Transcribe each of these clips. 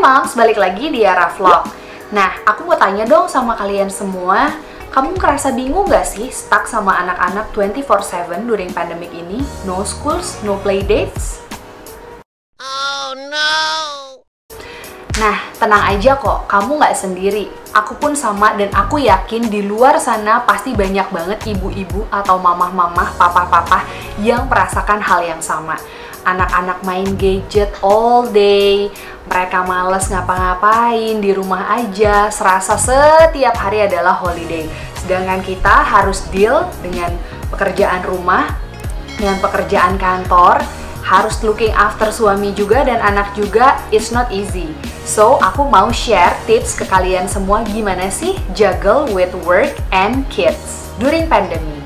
Moms, balik lagi di Yara Vlog. Nah, aku mau tanya dong sama kalian semua, kamu ngerasa bingung gak sih stuck sama anak-anak 24/7 during pandemic ini? No schools, no play dates? Oh no! Nah, tenang aja kok, kamu nggak sendiri. Aku pun sama, dan aku yakin di luar sana pasti banyak banget ibu-ibu atau mamah-mamah, papa-papa yang merasakan hal yang sama. Anak-anak main gadget all day, mereka males ngapa-ngapain, di rumah aja, serasa setiap hari adalah holiday. Sedangkan kita harus deal dengan pekerjaan rumah, dengan pekerjaan kantor, harus looking after suami juga dan anak juga. It's not easy. So, aku mau share tips ke kalian semua gimana sih juggle with work and kids during pandemic.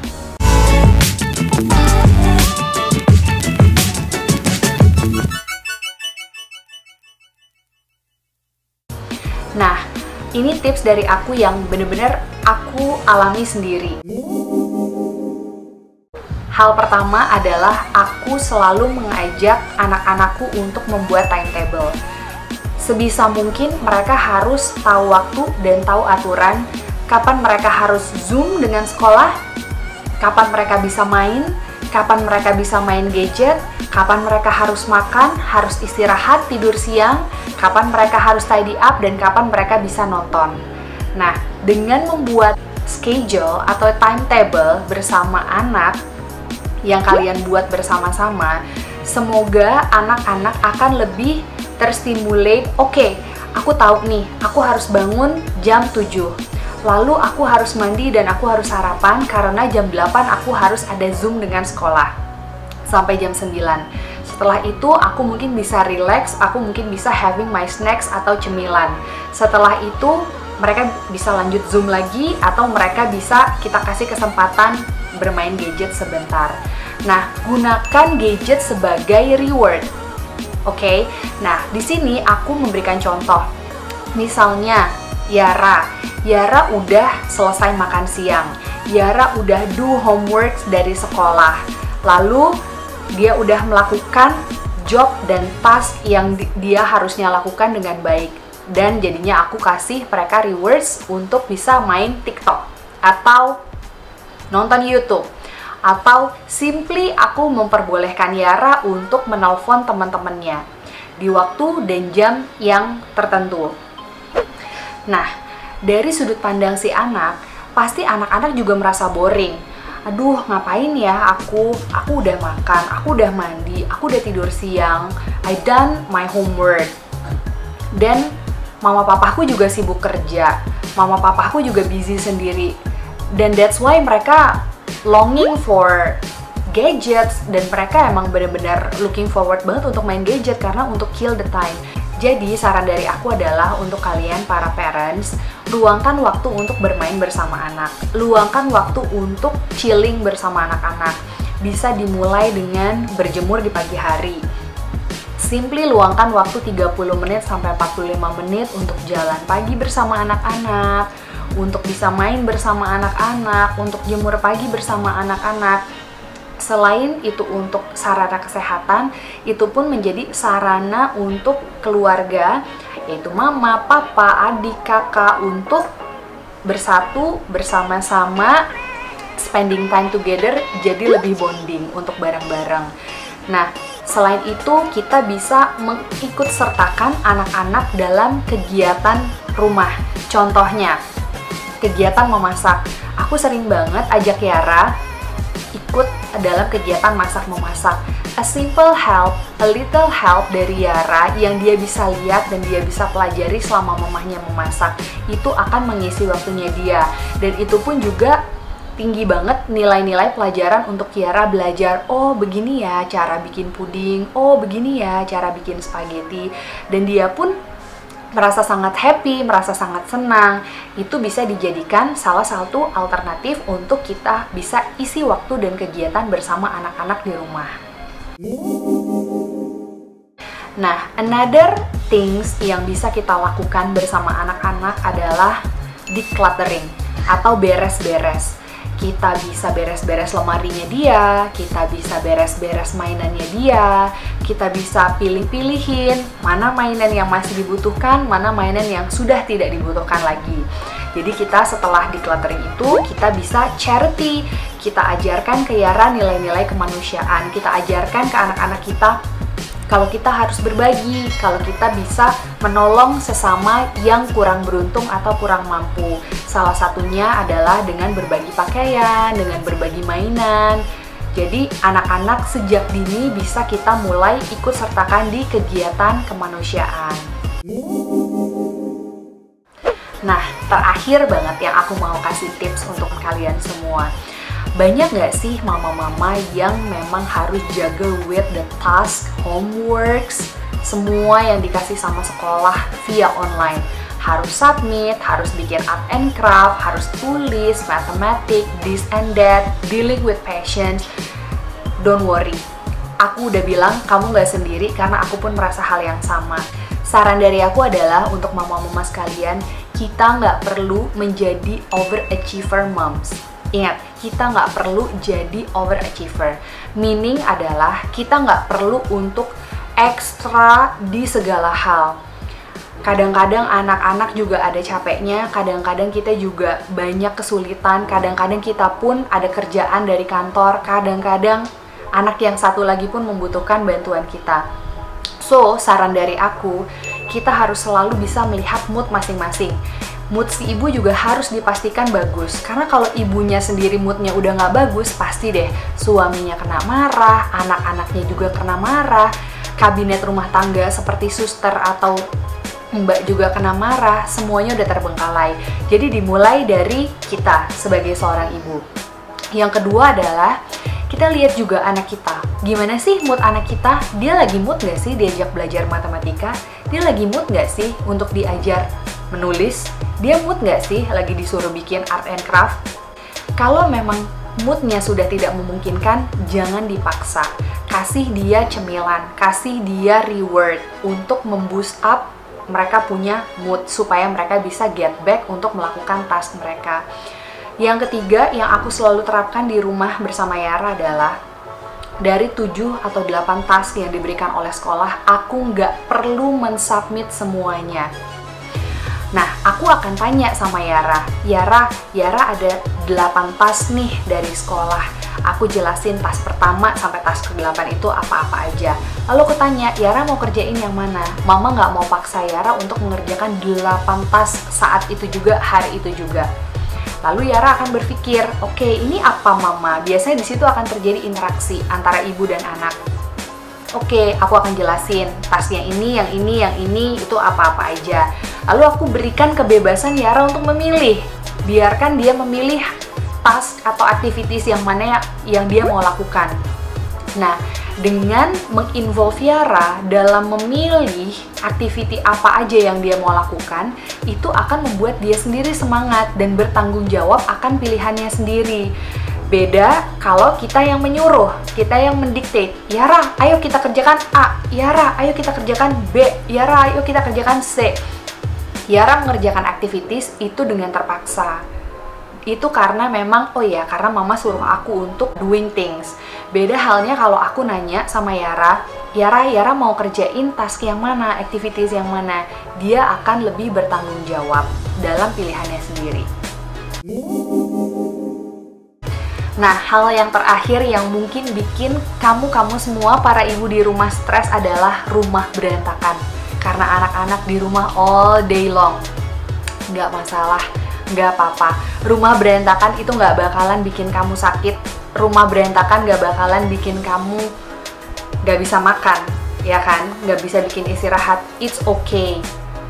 Nah, ini tips dari aku yang bener-bener aku alami sendiri. Hal pertama adalah aku selalu mengajak anak-anakku untuk membuat timetable. Sebisa mungkin mereka harus tahu waktu dan tahu aturan, kapan mereka harus Zoom dengan sekolah, kapan mereka bisa main, kapan mereka bisa main gadget, kapan mereka harus makan, harus istirahat, tidur siang, kapan mereka harus tidy up, dan kapan mereka bisa nonton. Nah, dengan membuat schedule atau timetable bersama anak yang kalian buat bersama-sama, semoga anak-anak akan lebih terstimulate. Oke, aku tahu nih, aku harus bangun jam 7. Lalu aku harus mandi dan aku harus sarapan karena jam 8 aku harus ada Zoom dengan sekolah sampai jam 9. Setelah itu aku mungkin bisa relax, aku mungkin bisa having my snacks atau cemilan. Setelah itu mereka bisa lanjut Zoom lagi atau mereka bisa kita kasih kesempatan bermain gadget sebentar. Nah, gunakan gadget sebagai reward. Oke. Nah, di sini aku memberikan contoh. Misalnya Yara udah selesai makan siang. Yara udah do homework dari sekolah. Lalu dia udah melakukan job dan task yang dia harusnya lakukan dengan baik. Dan jadinya aku kasih mereka rewards untuk bisa main TikTok atau nonton YouTube. Atau simply aku memperbolehkan Yara untuk menelpon teman-temannya di waktu dan jam yang tertentu. Nah, dari sudut pandang si anak, pasti anak-anak juga merasa boring. Aduh, ngapain ya aku udah makan, aku udah mandi, aku udah tidur siang, I done my homework. Dan mama papaku juga sibuk kerja, mama papaku juga busy sendiri. Dan that's why mereka longing for gadgets, dan mereka emang benar-benar looking forward banget untuk main gadget karena untuk kill the time. Jadi saran dari aku adalah untuk kalian para parents, luangkan waktu untuk bermain bersama anak, luangkan waktu untuk chilling bersama anak-anak. Bisa dimulai dengan berjemur di pagi hari. Simply luangkan waktu 30 menit sampai 45 menit untuk jalan pagi bersama anak-anak, untuk bisa main bersama anak-anak, untuk jemur pagi bersama anak-anak. Selain itu untuk sarana kesehatan, itu pun menjadi sarana untuk keluarga, yaitu mama, papa, adik, kakak, untuk bersatu bersama-sama, spending time together, jadi lebih bonding untuk bareng-bareng. Nah, selain itu kita bisa mengikut sertakan anak-anak dalam kegiatan rumah. Contohnya, kegiatan memasak. Aku sering banget ajak Yara ikut dalam kegiatan masak-memasak. A simple help, a little help dari Yara yang dia bisa lihat dan dia bisa pelajari selama mamahnya memasak, itu akan mengisi waktunya dia. Dan itu pun juga tinggi banget nilai-nilai pelajaran untuk Yara belajar. Oh, begini ya cara bikin puding, oh begini ya cara bikin spaghetti. Dan dia pun merasa sangat happy, merasa sangat senang. Itu bisa dijadikan salah satu alternatif untuk kita bisa isi waktu dan kegiatan bersama anak-anak di rumah. Nah, another things yang bisa kita lakukan bersama anak-anak adalah decluttering atau beres-beres. Kita bisa beres-beres lemarinya dia, kita bisa beres-beres mainannya dia, Kita bisa pilih-pilihin mana mainan yang masih dibutuhkan, mana mainan yang sudah tidak dibutuhkan lagi. Jadi kita setelah decluttering itu, kita bisa charity. Kita ajarkan ke Yara nilai-nilai kemanusiaan. Kita ajarkan ke anak-anak kita kalau kita harus berbagi, kalau kita bisa menolong sesama yang kurang beruntung atau kurang mampu. Salah satunya adalah dengan berbagi pakaian, dengan berbagi mainan. Jadi anak-anak sejak dini bisa kita mulai ikut sertakan di kegiatan kemanusiaan. Nah, terakhir banget yang aku mau kasih tips untuk kalian semua. Banyak nggak sih mama-mama yang memang harus juggle with the task, homeworks, semua yang dikasih sama sekolah via online. Harus submit, harus bikin art and craft, harus tulis, mathematics, this and that, dealing with patients. Don't worry, aku udah bilang kamu nggak sendiri karena aku pun merasa hal yang sama. Saran dari aku adalah untuk mama-mama sekalian, kita nggak perlu menjadi overachiever moms. Ingat, kita nggak perlu jadi overachiever. Meaning adalah kita nggak perlu untuk ekstra di segala hal. Kadang-kadang anak-anak juga ada capeknya, kadang-kadang kita juga banyak kesulitan, kadang-kadang kita pun ada kerjaan dari kantor, kadang-kadang anak yang satu lagi pun membutuhkan bantuan kita. So, saran dari aku, kita harus selalu bisa melihat mood masing-masing. Mood si ibu juga harus dipastikan bagus, karena kalau ibunya sendiri moodnya udah nggak bagus, pasti deh suaminya kena marah, anak-anaknya juga kena marah, kabinet rumah tangga seperti suster atau mbak juga kena marah, semuanya udah terbengkalai. Jadi dimulai dari kita sebagai seorang ibu. Yang kedua adalah kita lihat juga anak kita. Gimana sih mood anak kita? Dia lagi mood nggak sih diajak belajar matematika? Dia lagi mood nggak sih untuk diajar menulis? Dia mood nggak sih lagi disuruh bikin art and craft? Kalau memang moodnya sudah tidak memungkinkan, jangan dipaksa. Kasih dia cemilan, kasih dia reward untuk memboost up mereka punya mood supaya mereka bisa get back untuk melakukan task mereka. Yang ketiga yang aku selalu terapkan di rumah bersama Yara adalah dari 7 atau 8 task yang diberikan oleh sekolah, aku nggak perlu mensubmit semuanya. Nah, aku akan tanya sama Yara, Yara ada 8 task nih dari sekolah. Aku jelasin task pertama sampai task ke-8 itu apa-apa aja. Lalu aku tanya, Yara mau kerjain yang mana? Mama nggak mau paksa Yara untuk mengerjakan 8 task saat itu juga, hari itu juga. Lalu Yara akan berpikir, oke, ini apa mama? Biasanya di situ akan terjadi interaksi antara ibu dan anak. Oke, aku akan jelasin task yang ini itu apa-apa aja. Lalu aku berikan kebebasan Yara untuk memilih. Biarkan dia memilih task atau activities yang mana yang dia mau lakukan. Nah, dengan menginvolve Yara dalam memilih activity apa aja yang dia mau lakukan, itu akan membuat dia sendiri semangat dan bertanggung jawab akan pilihannya sendiri. Beda kalau kita yang menyuruh, kita yang mendiktate. Yara, ayo kita kerjakan A. Yara, ayo kita kerjakan B. Yara, ayo kita kerjakan C. Yara mengerjakan activities itu dengan terpaksa. Itu karena memang, karena mama suruh aku untuk doing things. Beda halnya kalau aku nanya sama Yara, Yara mau kerjain task yang mana, activities yang mana. Dia akan lebih bertanggung jawab dalam pilihannya sendiri. Nah, hal yang terakhir yang mungkin bikin kamu semua para ibu di rumah stres adalah rumah berantakan. Karena anak-anak di rumah all day long. Nggak masalah, nggak apa-apa. Rumah berantakan itu nggak bakalan bikin kamu sakit. Rumah berantakan nggak bakalan bikin kamu nggak bisa makan, ya kan? Nggak bisa bikin istirahat. It's okay.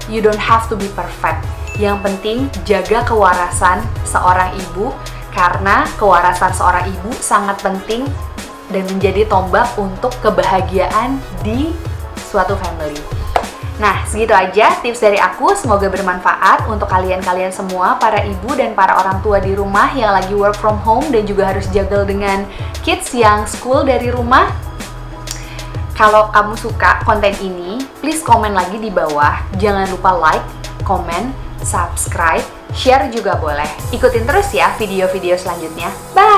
You don't have to be perfect. Yang penting jaga kewarasan seorang ibu, karena kewarasan seorang ibu sangat penting dan menjadi tombak untuk kebahagiaan di suatu family. Nah, segitu aja tips dari aku, semoga bermanfaat untuk kalian-kalian semua, para ibu dan para orang tua di rumah yang lagi work from home dan juga harus juggle dengan kids yang school dari rumah. Kalau kamu suka konten ini, please komen lagi di bawah. Jangan lupa like, comment, subscribe, share juga boleh. Ikutin terus ya video-video selanjutnya. Bye!